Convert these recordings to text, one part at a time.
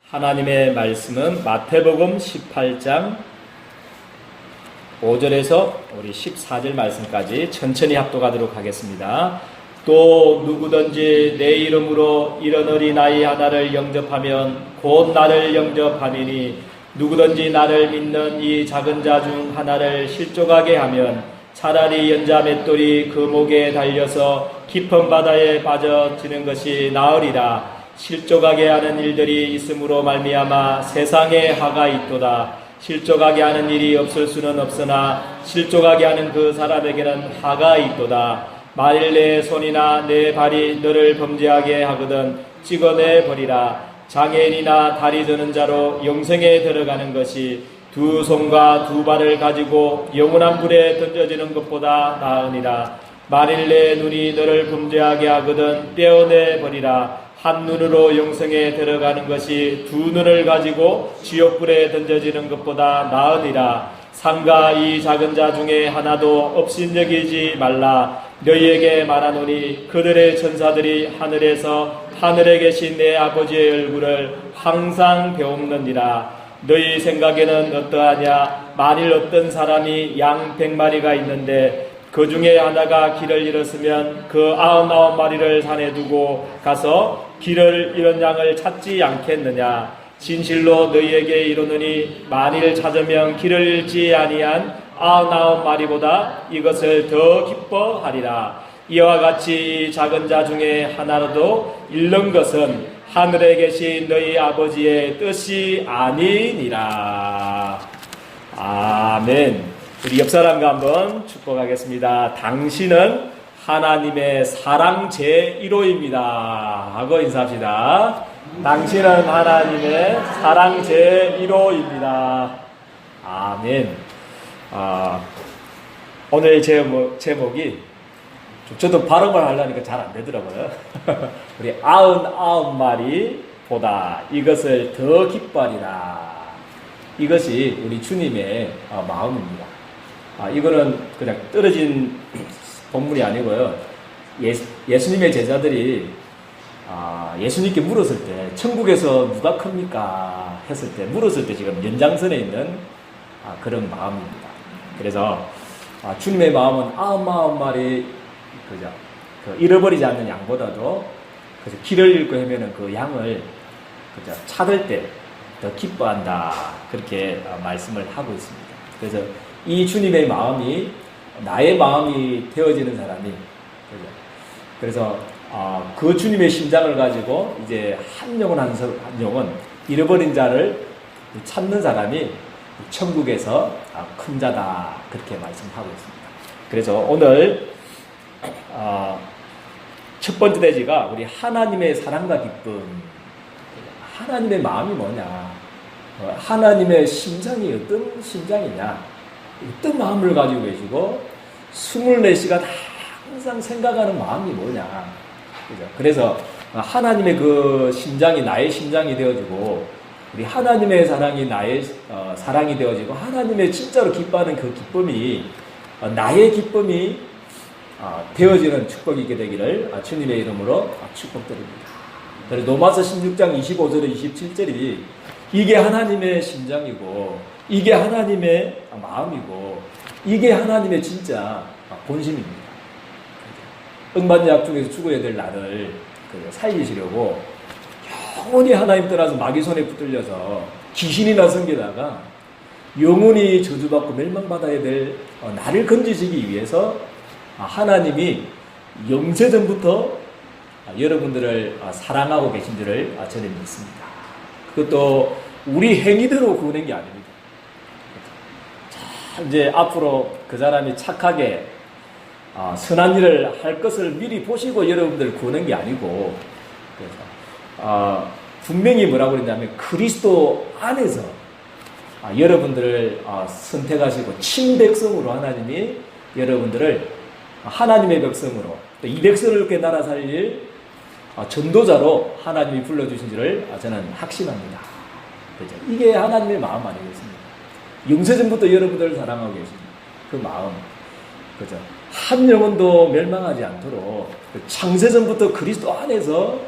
하나님의 말씀은 마태복음 18장 5절에서 우리 14절 말씀까지 천천히 합독하도록 하겠습니다. 또 누구든지 내 이름으로 이런 어린아이 하나를 영접하면 곧 나를 영접하리니 누구든지 나를 믿는 이 작은 자 중 하나를 실족하게 하면 차라리 연자 맷돌이 그 목에 달려서 깊은 바다에 빠져지는 것이 나으리라. 실족하게 하는 일들이 있음으로 말미암아 세상에 화가 있도다. 실족하게 하는 일이 없을 수는 없으나 실족하게 하는 그 사람에게는 화가 있도다. 만일 내 손이나 내 발이 너를 범죄하게 하거든 찍어내 버리라. 장애인이나 다리 저는 자로 영생에 들어가는 것이 두 손과 두 발을 가지고 영원한 불에 던져지는 것보다 나으니라. 만일 내 눈이 너를 범죄하게 하거든 떼어내 버리라. 한 눈으로 영생에 들어가는 것이 두 눈을 가지고 지옥불에 던져지는 것보다 나으니라. 상가 이 작은 자 중에 하나도 업신여기지 말라. 너희에게 말하노니 그들의 천사들이 하늘에서 하늘에 계신 내 아버지의 얼굴을 항상 배움느니라. 너희 생각에는 어떠하냐? 만일 어떤 사람이 양 100마리가 있는데 그 중에 하나가 길을 잃었으면 그 99마리를 산에 두고 가서 길을 잃은 양을 찾지 않겠느냐? 진실로 너희에게 이르노니 만일 찾으면 길을 잃지 아니한 99마리보다 이것을 더 기뻐하리라. 이와 같이 작은 자 중에 하나라도 잃는 것은 하늘에 계신 너희 아버지의 뜻이 아니니라. 아멘. 우리 옆 사람과 한번 축복하겠습니다. 당신은 하나님의 사랑 제1호입니다 하고 인사합시다. 당신은 하나님의 사랑 제1호입니다. 아멘. 오늘 제목이 저도 발음을 하려니까 잘 안 되더라고요. 우리 99마리보다 이것을 더 기뻐하리라. 이것이 우리 주님의 마음입니다. 이거는 그냥 떨어진 본문이 아니고요. 예수님의 제자들이 예수님께 물었을 때 천국에서 누가 큽니까? 했을 때 물었을 때 지금 연장선에 있는 그런 마음입니다. 그래서 주님의 마음은 99마리 그죠? 잃어버리지 않는 양보다도 그래서 길을 잃고 헤매는 그 양을 그죠? 찾을 때 더 기뻐한다. 그렇게 말씀을 하고 있습니다. 그래서 이 주님의 마음이 나의 마음이 되어지는 사람이 그죠? 그래서 그 주님의 심장을 가지고 이제 한 영혼 잃어버린 자를 찾는 사람이 천국에서 큰 자다. 그렇게 말씀하고 있습니다. 그래서 오늘 첫 번째 대지가 우리 하나님의 사랑과 기쁨. 하나님의 마음이 뭐냐? 하나님의 심장이 어떤 심장이냐? 어떤 마음을 가지고 계시고 24시간 항상 생각하는 마음이 뭐냐? 그죠? 그래서 하나님의 그 심장이 나의 심장이 되어지고 우리 하나님의 사랑이 나의 사랑이 되어지고 하나님의 진짜로 기뻐하는 그 기쁨이 나의 기쁨이 되어지는 축복이 있게 되기를 주님의 이름으로 축복드립니다. 그래서 로마서 16장 25절에 27절이 이게 하나님의 심장이고 이게 하나님의 마음이고 이게 하나님의 진짜 본심입니다. 은반약 중에서 죽어야 될 나를 살리시려고 영원히 하나님 떠나서 마귀 손에 붙들려서 귀신이나 섬기다가 영원히 저주받고 멸망받아야 될 나를 건지시기 위해서 하나님이 영세전부터 여러분들을 사랑하고 계신 줄을 저는 믿습니다. 그것도 우리 행위대로 구원한 게 아닙니다. 자, 이제 앞으로 그 사람이 착하게 선한 일을 할 것을 미리 보시고 여러분들을 구원한 게 아니고 그래서 분명히 뭐라고 그랬냐면 그리스도 안에서 여러분들을 선택하시고 친백성으로 하나님이 여러분들을 하나님의 백성으로 또 이 백성을 이렇게 나라 살릴 전도자로 하나님이 불러주신 줄을 저는 확신합니다. 그렇죠? 이게 하나님의 마음 아니겠습니까? 영세전부터 여러분들을 사랑하고 계신 그 마음, 그죠? 한 영혼도 멸망하지 않도록 창세전부터 그리스도 안에서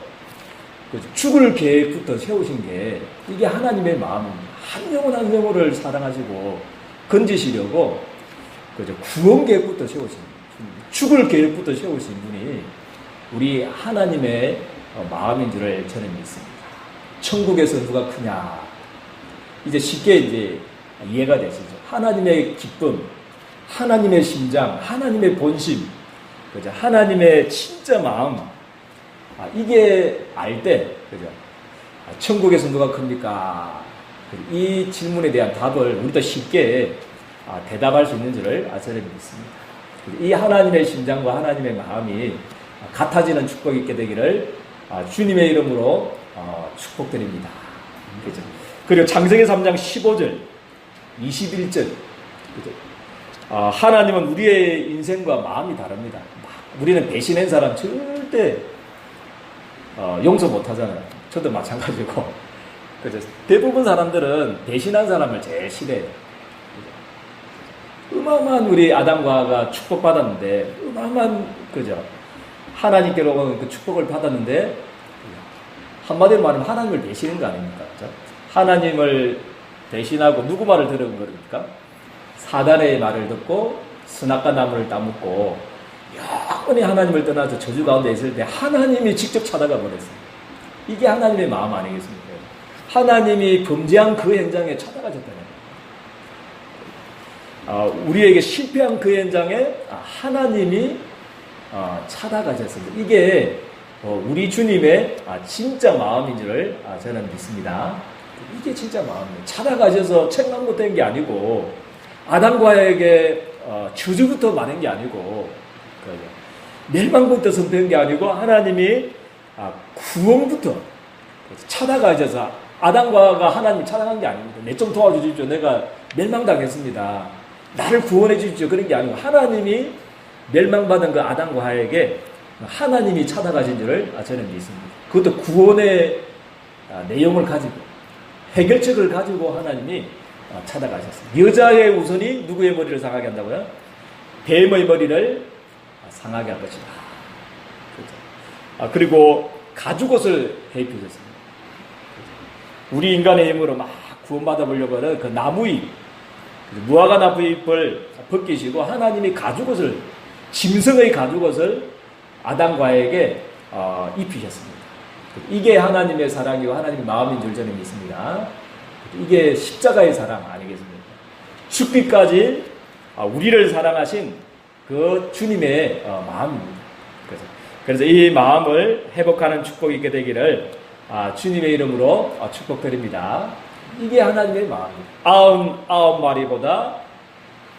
죽을 계획부터 세우신 게 이게 하나님의 마음입니다. 한 영혼 한 영혼을 사랑하시고 건지시려고 구원 계획부터 세우신 죽을 계획부터 세우신 분이 우리 하나님의 마음인 줄을 저는 믿습니다. 천국에서 누가 크냐? 이제 쉽게 이제 이해가 되시죠. 하나님의 기쁨, 하나님의 심장, 하나님의 본심, 그죠? 하나님의 진짜 마음. 이게 알 때, 그죠? 천국에서 누가 큽니까? 이 질문에 대한 답을 우리도 쉽게 대답할 수 있는 줄을 저는 믿습니다. 이 하나님의 심장과 하나님의 마음이 같아지는 축복이 있게 되기를 주님의 이름으로 축복드립니다. 그죠? 그리고 창세기 3장 15절, 21절. 그죠? 하나님은 우리의 인생과 마음이 다릅니다. 우리는 배신한 사람 절대 용서 못 하잖아요. 저도 마찬가지고. 그죠? 대부분 사람들은 배신한 사람을 제일 싫어해요. 어마어마한 우리 아담과 하와가 축복받았는데, 어마어마한, 그죠? 하나님께로 그 축복을 받았는데, 한마디로 말하면 하나님을 배신한 거 아닙니까? 그죠? 하나님을 배신하고 누구 말을 들은 겁니까? 사단의 말을 듣고 선악과 나무를 따먹고 영원히 하나님을 떠나서 저주 가운데 있을 때 하나님이 직접 찾아가 버렸어요. 이게 하나님의 마음 아니겠습니까? 하나님이 범죄한 그 현장에 찾아가셨다는 거예요. 우리에게 실패한 그 현장에 하나님이 찾아가셨습니다. 이게 우리 주님의 진짜 마음인 줄을 저는 믿습니다. 이게 진짜 마음이에요. 찾아가셔서 책망 못한 게 아니고 아담과에게 저주부터 많은 게 아니고 멸망부터 선포한 게 아니고 하나님이 구원부터 찾아가셔서 아담과가 하나님 찾아간 게 아닙니다. 내 좀 도와주십시오. 내가 멸망당했습니다. 나를 구원해 주십시오. 그런 게 아니고 하나님이 멸망받은 그 아담과 하에게 하나님이 찾아가신 줄을 저는 믿습니다. 그것도 구원의 내용을 가지고 해결책을 가지고 하나님이 찾아가셨습니다. 여자의 우선이 누구의 머리를 상하게 한다고요? 뱀의 머리를 상하게 할 것이다. 그렇죠? 그리고 가죽옷을 해입히셨습니다. 우리 인간의 힘으로 막 구원받아 보려고 하는 그 나무잎, 무화과 나무잎을 벗기시고 하나님이 가죽옷을, 짐승의 가죽옷을 아담과에게 입히셨습니다. 이게 하나님의 사랑이고 하나님의 마음인 줄 저는 믿습니다. 이게 십자가의 사랑 아니겠습니까? 죽기까지 우리를 사랑하신 그 주님의 마음입니다. 그래서 이 마음을 회복하는 축복이 있게 되기를 주님의 이름으로 축복드립니다. 이게 하나님의 마음입니다. 99마리보다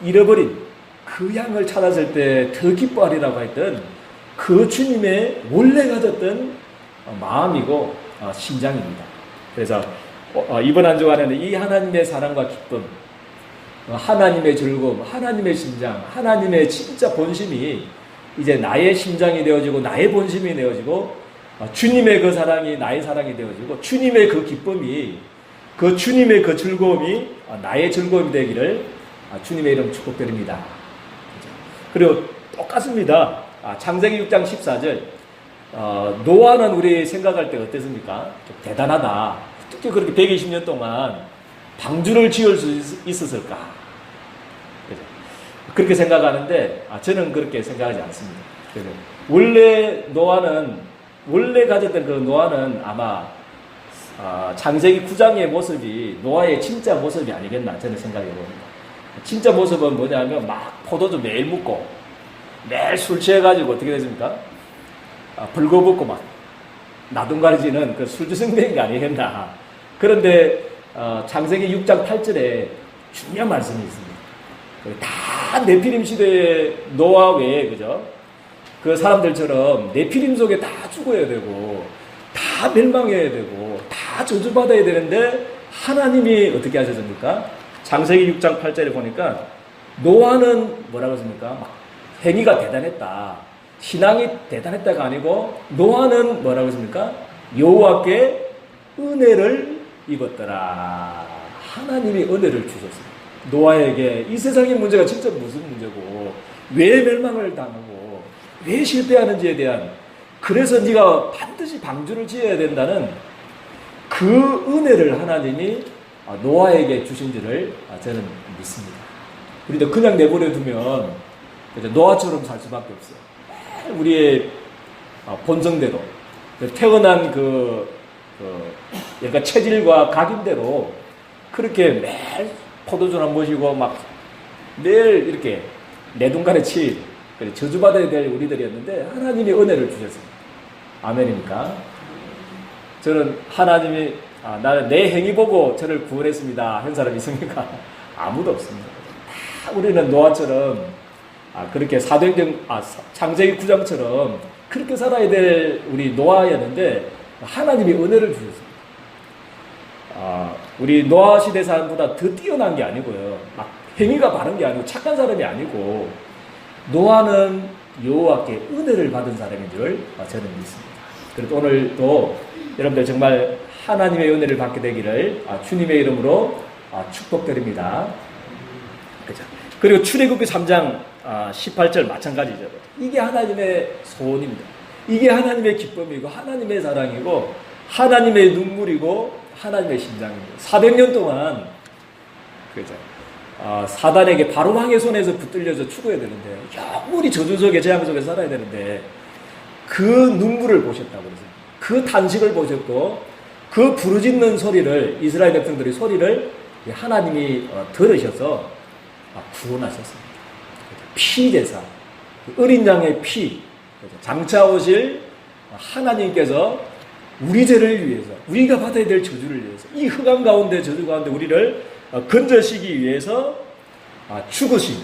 잃어버린 그 양을 찾았을 때 더 기뻐하리라고 했던 그 주님의 원래 가졌던 마음이고 심장입니다. 그래서 이번 한 주간에는 이 하나님의 사랑과 기쁨, 하나님의 즐거움, 하나님의 심장, 하나님의 진짜 본심이 이제 나의 심장이 되어지고 나의 본심이 되어지고 주님의 그 사랑이 나의 사랑이 되어지고 주님의 그 기쁨이 그 주님의 그 즐거움이 나의 즐거움이 되기를 주님의 이름 축복드립니다. 그리고 똑같습니다. 창세기 6장 14절 노아는 우리 생각할 때 어땠습니까? 좀 대단하다. 어떻게 그렇게 120년 동안 방주를 지을 수 있었을까? 그죠? 그렇게 생각하는데 저는 그렇게 생각하지 않습니다. 그죠? 원래 가졌던 그 노아는 아마 창세기 9장의 모습이 노아의 진짜 모습이 아니겠나 저는 생각해 봅니다. 진짜 모습은 뭐냐면 막 포도주 매일 묻고 매일 술 취해가지고 어떻게 됐습니까? 벌거벗고 막 나동가리지는 그 술주성배인 게 아니겠나. 그런데 창세기 6장 8절에 중요한 말씀이 있습니다. 다 네피림 시대의 노아 외에 그죠? 그 사람들처럼 네피림 속에 다 죽어야 되고 다 멸망해야 되고 다 저주받아야 되는데 하나님이 어떻게 하셨습니까? 창세기 6장 8절에 보니까 노아는 뭐라고 했습니까? 행위가 대단했다. 신앙이 대단했다가 아니고 노아는 뭐라고 했습니까? 여호와께 은혜를 입었더라. 하나님이 은혜를 주셨습니다. 노아에게 이 세상의 문제가 진짜 무슨 문제고 왜 멸망을 당하고 왜 실패하는지에 대한 그래서 네가 반드시 방주를 지어야 된다는 그 은혜를 하나님이 노아에게 주신 줄을 저는 믿습니다. 우리도 그냥 내버려 두면 노아처럼 살 수밖에 없어요. 우리의 본성대로 태어난 그러니까 체질과 각인대로 그렇게 매일 포도주나 모시고 막 매일 이렇게 내둥간에 칠 저주받아야 될 우리들이었는데 하나님이 은혜를 주셨습니다. 아멘입니까? 저는 하나님이 나는 내 행위 보고 저를 구원했습니다 한 사람 있습니까? 아무도 없습니다. 다 우리는 노아처럼 그렇게 창세기 9장처럼 그렇게 살아야 될 우리 노아였는데 하나님이 은혜를 주셨습니다. 우리 노아 시대 사람보다 더 뛰어난 게 아니고요. 행위가 바른 게 아니고 착한 사람이 아니고 노아는 여호와께 은혜를 받은 사람인 줄 저는 믿습니다. 그래서 오늘도 여러분들 정말 하나님의 은혜를 받게 되기를 주님의 이름으로 축복드립니다. 그죠? 그리고 출애굽기 3장 18절 마찬가지죠. 이게 하나님의 소원입니다. 이게 하나님의 기쁨이고 하나님의 사랑이고 하나님의 눈물이고 하나님의 심장입니다. 400년 동안 그죠? 사단에게 바로 왕의 손에서 붙들려서 죽어야 되는데 영원히 저주 속에 재앙 속에 살아야 되는데 그 눈물을 보셨다고 그러세요. 그 탄식을 보셨고 그 부르짖는 소리를 이스라엘 백성들의 소리를 하나님이 들으셔서 구원하셨습니다. 피제사 어린 양의 피 장차 오실 하나님께서 우리 죄를 위해서 우리가 받아야 될 저주를 위해서 이 흑암 가운데 저주 가운데 우리를 건져시기 위해서 죽으신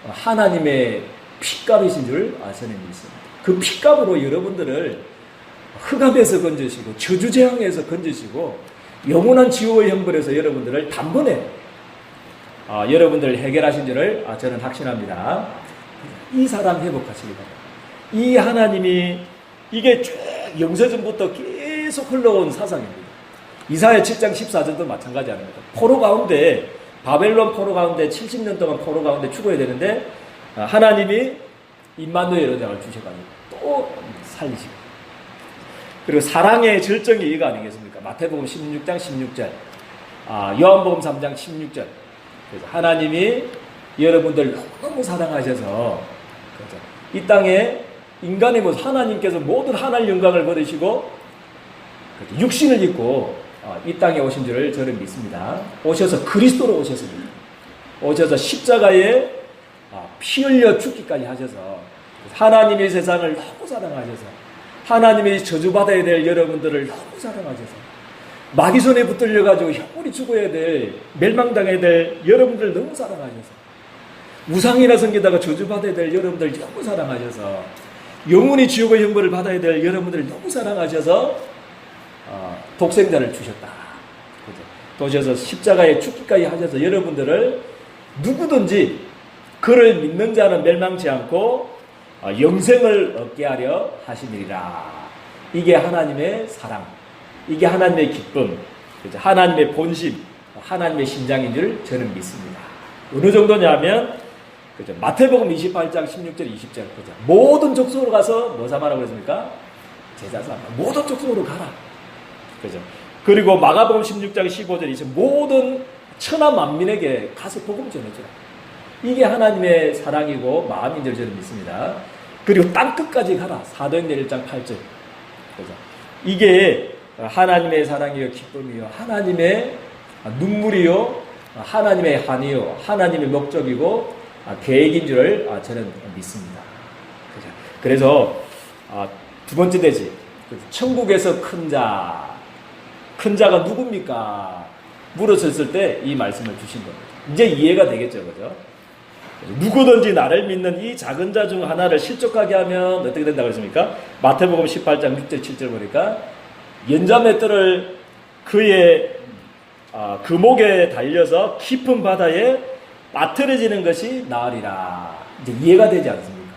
하나님의 핏값이신 줄 저는 믿습니다. 그 핏값으로 여러분들을 흑암에서 건지시고 저주재앙에서 건지시고 영원한 지옥의 형벌에서 여러분들을 단번에 여러분들을 해결하신 줄을 저는 확신합니다. 이 사랑 회복하시기 바랍니다. 이 하나님이 이게 쭉 영세전부터 계속 흘러온 사상입니다. 이사야 7장 14절도 마찬가지 아닙니까? 포로 가운데 바벨론 포로 가운데 70년 동안 포로 가운데 죽어야 되는데 하나님이 임마누엘 은혜를 주셔가지고 또 살리시고 그리고 사랑의 절정이 이거 아니겠습니까? 마태복음 16장 16절 요한복음 3장 16절 그래서 하나님이 여러분들 너무 사랑하셔서 그렇죠? 이 땅에 인간의 모습 하나님께서 모든 하나님 영광을 받으시고 그렇죠? 육신을 입고 이 땅에 오신 줄을 저는 믿습니다. 오셔서 그리스도로 오셨습니다. 오셔서 십자가에 피 흘려 죽기까지 하셔서 하나님의 세상을 너무 사랑하셔서 하나님의 저주받아야 될 여러분들을 너무 사랑하셔서 마귀 손에 붙들려가지고 영원히 죽어야 될 멸망당해야 될 여러분들 너무 사랑하셔서 우상이나 섬기다가 저주받아야 될 여러분들 너무 사랑하셔서 영원히 지옥의 형벌을 받아야 될 여러분들 너무 사랑하셔서 독생자를 주셨다. 도셔서 십자가에 죽기까지 하셔서 여러분들을 누구든지 그를 믿는 자는 멸망치 않고 영생을 얻게 하려 하시니라. 이게 하나님의 사랑, 이게 하나님의 기쁨, 하나님의 본심, 하나님의 심장인 줄 저는 믿습니다. 어느 정도냐면 마태복음 28장 16절 20절 모든 족속으로 가서 뭐 삼아라고 그랬습니까? 제자 삼아. 모든 족속으로 가라. 그죠? 그리고 마가복음 16장 15절 20절 모든 천하 만민에게 가서 복음 전해주라. 이게 하나님의 사랑이고 마음인 줄 저는 믿습니다. 그리고 땅 끝까지 가라. 사도행전 1장 8절. 그죠? 이게 하나님의 사랑이요 기쁨이요 하나님의 눈물이요 하나님의 한이요 하나님의 목적이고 계획인 줄을 저는 믿습니다. 그죠? 그래서 두 번째 대지 천국에서 큰 자가 누굽니까? 물었을 때 이 말씀을 주신 겁니다. 이제 이해가 되겠죠, 그죠? 누구든지 나를 믿는 이 작은 자 중 하나를 실족하게 하면 어떻게 된다고 했습니까? 마태복음 18장 6절 7절 보니까 연자맷돌을 그의 그 목에 달려서 깊은 바다에 빠뜨려지는 것이 나으리라. 이제 이해가 되지 않습니까?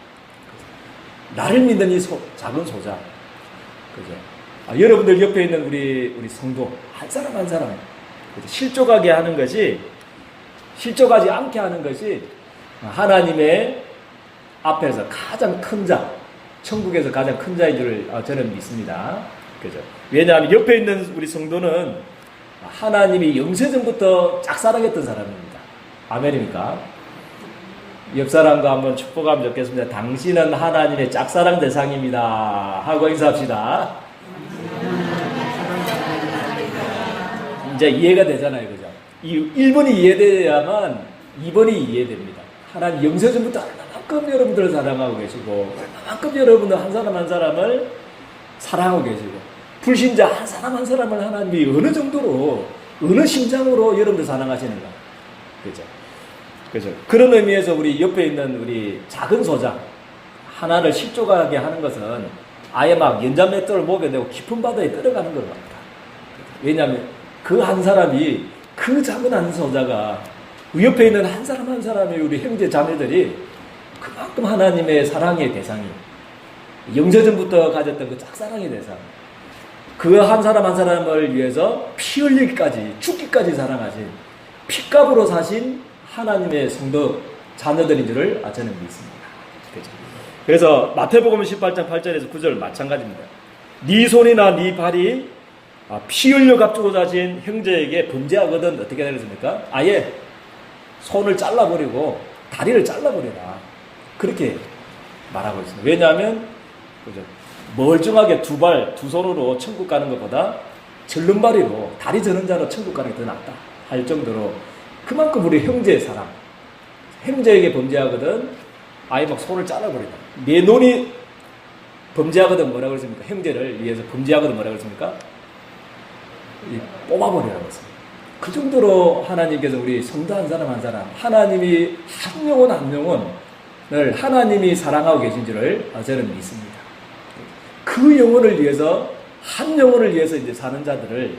나를 믿는 이 작은 소자, 그죠? 여러분들 옆에 있는 우리 성도 한 사람 한 사람 실족하게 하는 것이 실족하지 않게 하는 것이 하나님의 앞에서 가장 큰 자, 천국에서 가장 큰 자인 줄 저는 믿습니다. 그죠? 왜냐하면 옆에 있는 우리 성도는 하나님이 영세전부터 짝사랑했던 사람입니다. 아멘입니까? 옆 사람과 한번 축복하면 좋겠습니다. 당신은 하나님의 짝사랑 대상입니다. 하고 인사합시다. 이제 이해가 되잖아요. 그죠? 이 1번이 이해돼야만 2번이 이해됩니다. 하나님 영세전부터 얼마만큼 여러분들을 사랑하고 계시고 얼마만큼 여러분들 한 사람 한 사람을 사랑하고 계시고 불신자 한 사람 한 사람을 하나님이 어느 정도로 어느 심장으로 여러분들 사랑하시는가. 그죠? 그죠? 그런 의미에서 우리 옆에 있는 우리 작은 소자 하나를 실족하게 하는 것은 아예 막 연자맷돌을 목에 내고 깊은 바다에 들어가는 것 같다. 왜냐하면 그 한 사람이 그 작은 한 소자가 옆에 있는 한 사람 한 사람의 우리 형제 자매들이 그만큼 하나님의 사랑의 대상이 영세전부터 가졌던 그 짝사랑의 대상 그 한 사람 한 사람을 위해서 피 흘리기까지 죽기까지 사랑하신 피값으로 사신 하나님의 성도 자녀들인 줄을 저는 믿습니다. 그렇죠? 그래서 마태복음 18장 8절에서 9절 마찬가지입니다. 네 손이나 네 발이 피 흘려 값주고 자신 형제에게 범죄하거든 어떻게 되겠습니까? 아예 손을 잘라버리고 다리를 잘라버려라. 그렇게 말하고 있습니다. 왜냐하면 그죠? 멀쩡하게 두 발, 두 손으로 천국 가는 것보다 절름발이로 다리 저는 자로 천국 가는 게 더 낫다 할 정도로 그만큼 우리 형제의 사랑 형제에게 범죄하거든 아예 막 손을 잘라버린다. 내 눈이 범죄하거든 뭐라고 그랬습니까? 형제를 위해서 범죄하거든 뭐라고 그랬습니까? 뽑아버리라고 했습니다. 그 정도로 하나님께서 우리 성도 한 사람 한 사람 하나님이 한 영혼 한 영혼을 하나님이 사랑하고 계신 줄을 저는 믿습니다. 그 영혼을 위해서 한 영혼을 위해서 이제 사는 자들을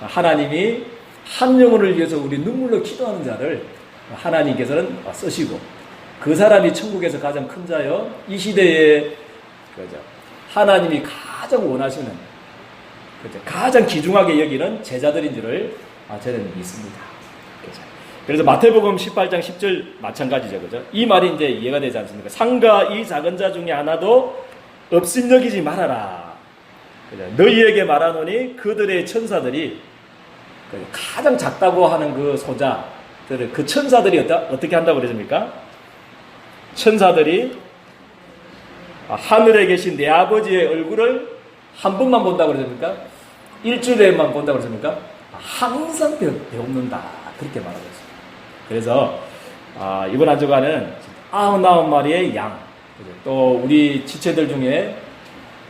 하나님이 한 영혼을 위해서 우리 눈물로 기도하는 자를 하나님께서는 쓰시고 그 사람이 천국에서 가장 큰 자여 이 시대에 그죠? 하나님이 가장 원하시는 그죠? 가장 귀중하게 여기는 제자들인 줄을 저는 믿습니다. 그죠? 그래서 마태복음 18장 10절 마찬가지죠. 그죠? 이 말이 이제 이해가 되지 않습니까? 상가 이 작은 자 중에 하나도 없인 여기지 말아라. 그죠? 너희에게 말하노니 그들의 천사들이 가장 작다고 하는 그 소자들을 그 천사들이 어떻게 한다고 그러십니까? 천사들이 하늘에 계신 내 아버지의 얼굴을 한 번만 본다고 그러십니까? 일주일에만 본다고 그러십니까? 항상 배웁는다. 그렇게 말하고 있습니다. 그래서 이번 한 주간은 99마리의 양, 또 우리 지체들 중에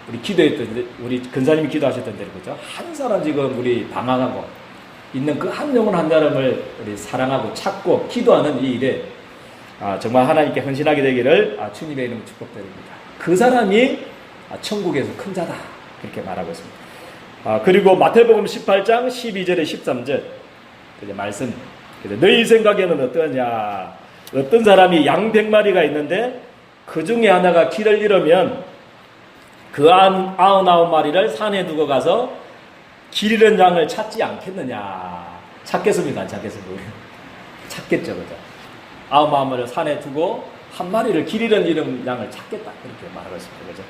우리 기도했던 우리 근사님이 기도하셨던 대로 그죠? 한 사람 지금 우리 방황하고 있는 그 한 영혼 한 사람을 우리 사랑하고 찾고 기도하는 이 일에 정말 하나님께 헌신하게 되기를 주님의 이름으로 축복드립니다. 그 사람이 천국에서 큰 자다. 그렇게 말하고 있습니다. 그리고 마태복음 18장 12절에 13절 말씀. 너희 생각에는 어떠냐? 어떤 사람이 양 100마리가 있는데 그 중에 하나가 길을 잃으면 그 99마리를 산에 두고 가서 길 잃은 양을 찾지 않겠느냐? 찾겠습니까? 안 찾겠습니까? 찾겠죠. 그죠? 99마리를 산에 두고 한 마리를 길 잃은 양을 찾겠다. 그렇게 말하고 있습니다. 그죠?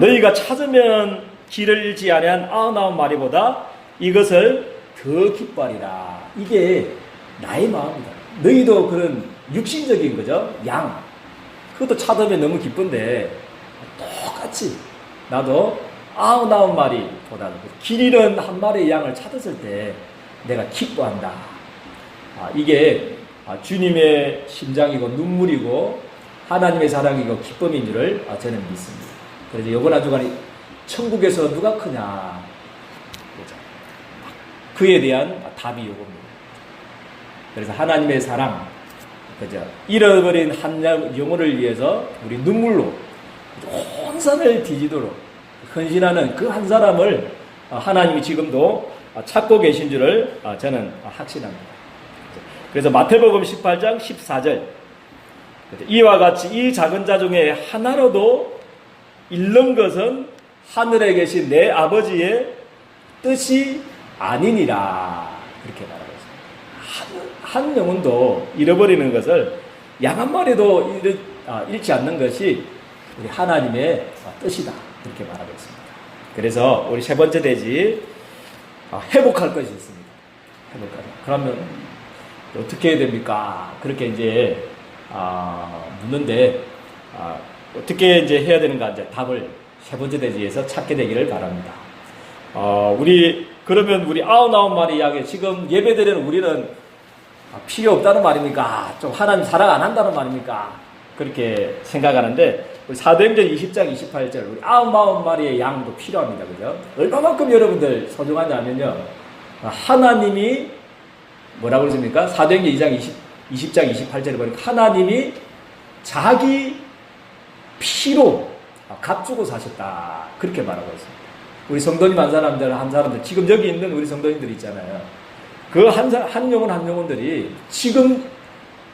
너희가 찾으면 길을 잃지 아니한 99마리보다 이것을 더 기뻐하리라. 이게 나의 마음이다. 너희도 그런 육신적인 거죠. 양. 그것도 찾으면 너무 기쁜데 똑같이 나도 99마리보다는 길 잃은 한 마리의 양을 찾았을 때 내가 기뻐한다. 이게 주님의 심장이고 눈물이고 하나님의 사랑이고 기쁨인 줄을 저는 믿습니다. 그래서 이번 한 주간에 천국에서 누가 크냐? 그에 대한 답이 이겁니다. 그래서 하나님의 사랑, 그죠? 잃어버린 한 영혼을 위해서 우리 눈물로 온 산을 뒤지도록 헌신하는 그 한 사람을 하나님이 지금도 찾고 계신 줄을 저는 확신합니다. 그래서 마태복음 18장 14절 이와 같이 이 작은 자 중에 하나로도 잃는 것은 하늘에 계신 내 아버지의 뜻이 아니니라. 이렇게 말하고 있습니다. 한 영혼도 잃어버리는 것을 양 한 마리도 잃지 않는 것이 우리 하나님의 뜻이다. 그렇게 말하고 있습니다. 그래서 우리 세 번째 대지 회복할 것이 있습니다. 회복할. 그러면 어떻게 해야 됩니까? 그렇게 이제 묻는데 어떻게 이제 해야 되는가 이제 답을 세 번째 대지에서 찾게 되기를 바랍니다. 그러면 우리 99마리 이야기 지금 예배드리는 우리는 필요 없다는 말입니까? 좀 하나님 사랑 안 한다는 말입니까? 그렇게 생각하는데 우리 사도행전 20장 28절 우리 99마리의 양도 필요합니다. 그죠? 얼마만큼 여러분들 소중하냐면요. 하나님이 뭐라고 그러십니까? 사도행전 20장 28절에 보니까 하나님이 자기 피로 값주고 사셨다. 그렇게 말하고 있습니다. 우리 성도님 한 사람들, 지금 여기 있는 우리 성도님들 있잖아요. 그 한 영혼들이 지금,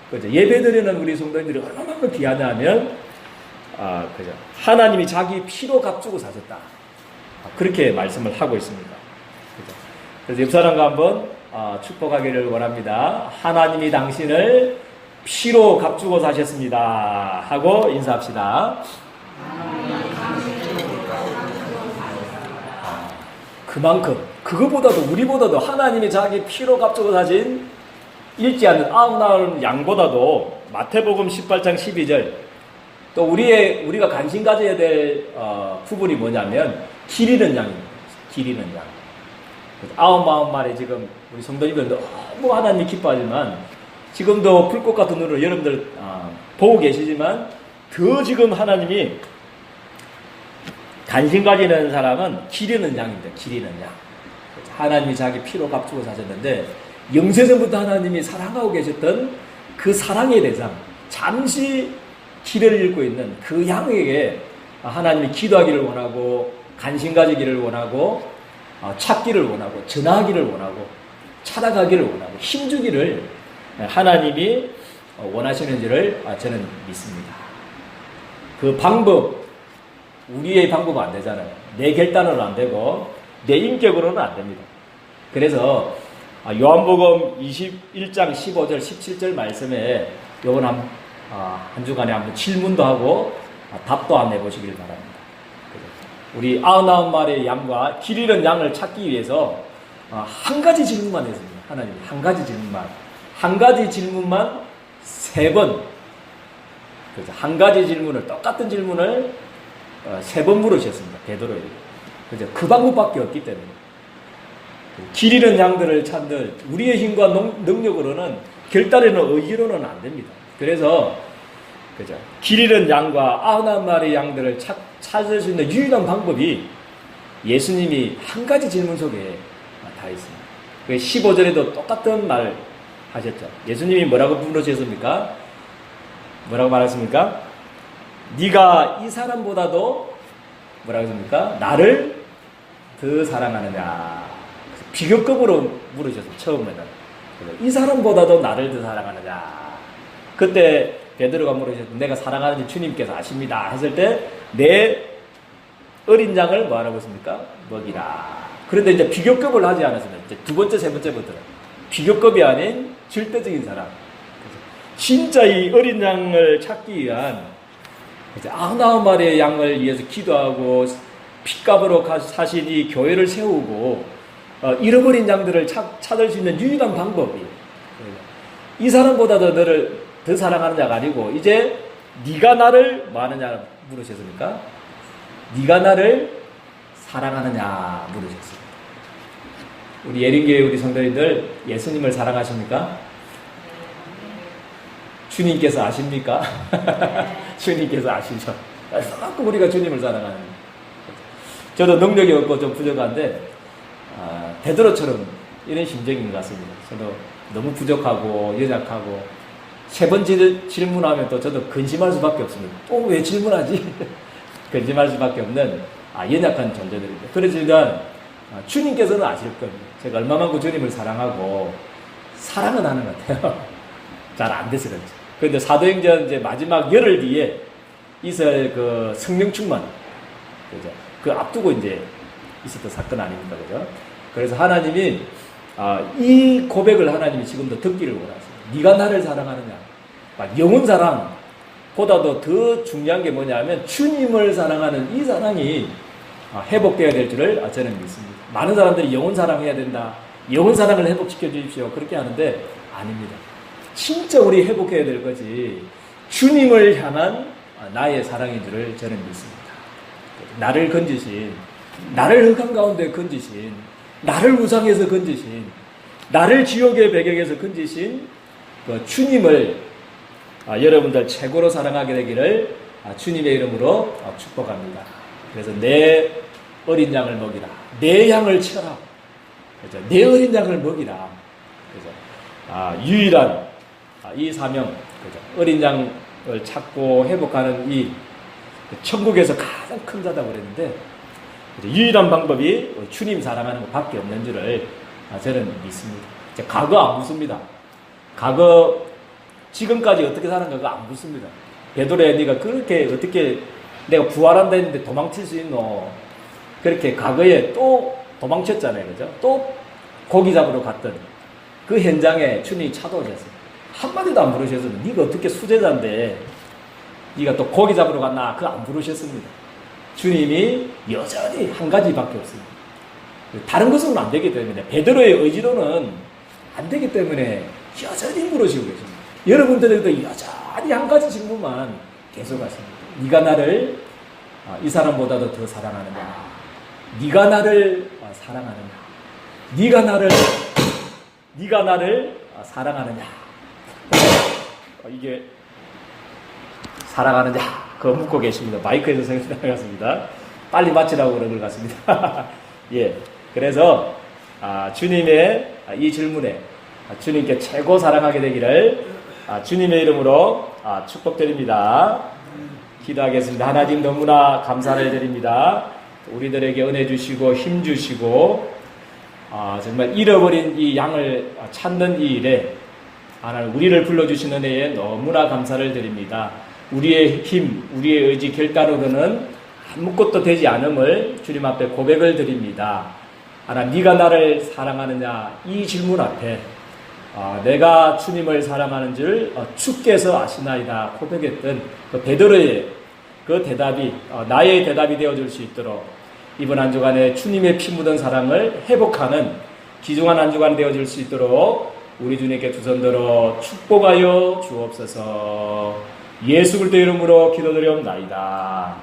그죠? 예배드리는 우리 성도님들이 얼마나 귀하냐면, 그죠? 하나님이 자기 피로 값주고 사셨다. 그렇게 말씀을 하고 있습니다. 그죠? 그래서 옆 사람과 한번, 축복하기를 원합니다. 하나님이 당신을 피로 값주고 사셨습니다. 하고 인사합시다. 그만큼 그거보다도 우리보다도 하나님이 자기 피로 값주고 사신 읽지 않는 99 양보다도 마태복음 18장 12절 또 우리가 관심 가져야 될 부분이 뭐냐면 기리는 양입니다. 기리는 양. 99마리 지금 우리 성도님들 너무 하나님이 기뻐하지만 지금도 불꽃 같은 눈으로 여러분들 보고 계시지만 더 지금 하나님이 관심 가지는 사람은 기리는 양입니다. 기리는 양. 하나님이 자기 피로 값주고 사셨는데 영세전부터 하나님이 사랑하고 계셨던 그 사랑의 대상 잠시 길을 잃고 있는 그 양에게 하나님이 기도하기를 원하고 관심 가지기를 원하고 찾기를 원하고 전하기를 원하고 찾아가기를 원하고 힘주기를 하나님이 원하시는지를 저는 믿습니다. 그 방법 우리의 방법은 안 되잖아요. 내 결단으로는 안 되고 내 인격으로는 안 됩니다. 그래서 요한복음 21장 15절 17절 말씀에 요건 한 주간에 한번 질문도 하고 답도 한번 해보시길 바랍니다. 우리 99마리의 양과 길 잃은 양을 찾기 위해서 한 가지 질문만 했습니다. 하나님 한 가지 질문만 3번 그래서 한 가지 질문을 똑같은 질문을 3번 물으셨습니다. 베드로에게. 그죠? 그 방법밖에 없기 때문에. 길 잃은 양들을 찾는 우리의 힘과 능력으로는 결단에는 의지로는 안 됩니다. 그래서 그죠? 길 잃은 양과 99마리 양들을 찾을 수 있는 유일한 방법이 예수님이 한 가지 질문 속에 다 있습니다. 15절에도 똑같은 말 하셨죠. 예수님이 뭐라고 물으셨습니까? 뭐라고 말했습니까? 네가 이 사람보다도 뭐라고 했습니까? 나를 더 사랑하느냐. 비교급으로 물으셨어요. 처음에는. 이 사람보다도 나를 더 사랑하느냐. 그때 베드로가 물으셨어요. 내가 사랑하는지 주님께서 아십니다. 했을 때 내 어린 양을 뭐 하라고 했습니까? 먹이라. 그런데 이제 비교급을 하지 않았습니다. 이제 두 번째, 세 번째부터는 비교급이 아닌 절대적인 사랑. 진짜 이 어린 양을 찾기 위한 99마리의 양을 위해서 기도하고 핏값으로 사신 이 교회를 세우고 잃어버린 양들을 찾을 수 있는 유일한 방법이 이 사람보다도 너를 더 사랑하느냐가 아니고 이제 네가 나를 뭐 하느냐 물으셨습니까? 네가 나를 사랑하느냐 물으셨습니다. 우리 예린교회 우리 성도님들 예수님을 사랑하십니까? 주님께서 아십니까? 주님께서 아시죠? 자꾸 우리가 주님을 사랑하는. 저도 능력이 없고 좀 부족한데 베드로처럼 이런 심정인 것 같습니다. 저도 너무 부족하고 연약하고 세 번째 질문하면 또 저도 근심할 수밖에 없습니다. 또 왜 질문하지? 근심할 수밖에 없는 연약한 존재들입니다. 그러지만 주님께서는 아실 겁니다. 제가 얼마만큼 주님을 사랑하고 사랑은 하는 것 같아요. 잘 안 돼서 그렇지. 그런데 사도행전 이제 마지막 열흘 뒤에 이스라엘 그 성령 충만, 그죠? 그 앞두고 이제 있었던 사건 아닙니까, 그죠? 그래서 하나님이 이 고백을 하나님이 지금도 듣기를 원하세요. 네가 나를 사랑하느냐, 막 영혼 사랑, 보다도 더 중요한 게 뭐냐면 주님을 사랑하는 이 사랑이 회복되어야 될 줄을 저는 믿습니다. 많은 사람들이 영혼 사랑해야 된다. 영혼 사랑을 회복시켜 주십시오. 그렇게 하는데 아닙니다. 진짜 우리 회복해야 될 것이 주님을 향한 나의 사랑인 줄을 저는 믿습니다. 나를 건지신, 나를 흑암 가운데 건지신, 나를 우상에서 건지신, 나를 지옥의 배경에서 건지신 그 주님을 여러분들 최고로 사랑하게 되기를 주님의 이름으로 축복합니다. 그래서 내 어린 양을 먹이라. 내 양을 쳐라. 그렇죠? 내 어린 양을 먹이라. 그래서 유일한 이 사명, 그렇죠? 어린 양을 찾고 회복하는 이 천국에서 가장 큰 자다고 그랬는데 유일한 방법이 주님 사랑하는 것밖에 없는 줄을 저는 믿습니다. 과거 안 묻습니다. 과거 지금까지 어떻게 사는가 안 묻습니다. 베드로야 네가 그렇게 어떻게 내가 부활한다 했는데 도망칠 수 있노? 그렇게 과거에 또 도망쳤잖아요. 그죠? 또 고기 잡으러 갔던 그 현장에 주님이 찾아오셨어요. 한마디도 안 부르셨어요. 네가 어떻게 수제자인데 네가 또 고기 잡으러 갔나? 그거 안 부르셨습니다. 주님이 여전히 한 가지밖에 없습니다. 다른 것은 안 되기 때문에 베드로의 의지로는 안 되기 때문에 여전히 물으시고 계십니다. 여러분들에게도 여전히 한 가지 질문만 계속 하십니다. 네가 나를 이 사람보다도 더 사랑하느냐? 네가 나를 사랑하느냐? 네가 나를 사랑하느냐? 이게 사랑하느냐? 그거 묻고 계십니다. 마이크에서 생각이 나갔습니다. 빨리 마치라고 그런 것 같습니다. 예. 그래서 주님의 이 질문에 주님께 최고 사랑하게 되기를 주님의 이름으로 축복드립니다. 기도하겠습니다. 하나님 너무나 감사를 드립니다. 우리들에게 은혜 주시고 힘 주시고 정말 잃어버린 이 양을 찾는 이 일에 하나님 우리를 불러주신 은혜에 너무나 감사를 드립니다. 우리의 힘, 우리의 의지 결단으로는 아무것도 되지 않음을 주님 앞에 고백을 드립니다. 하나님 네가 나를 사랑하느냐 이 질문 앞에 내가 주님을 사랑하는 줄 주께서 아시나이다 고백했던 그 베드로의 그 대답이 나의 대답이 되어줄 수 있도록 이번 한 주간에 주님의 피 묻은 사랑을 회복하는 귀중한 한 주간 되어줄 수 있도록 우리 주님께 두 손 들어 축복하여 주옵소서. 예수 그리스도 이름으로 기도드리옵나이다.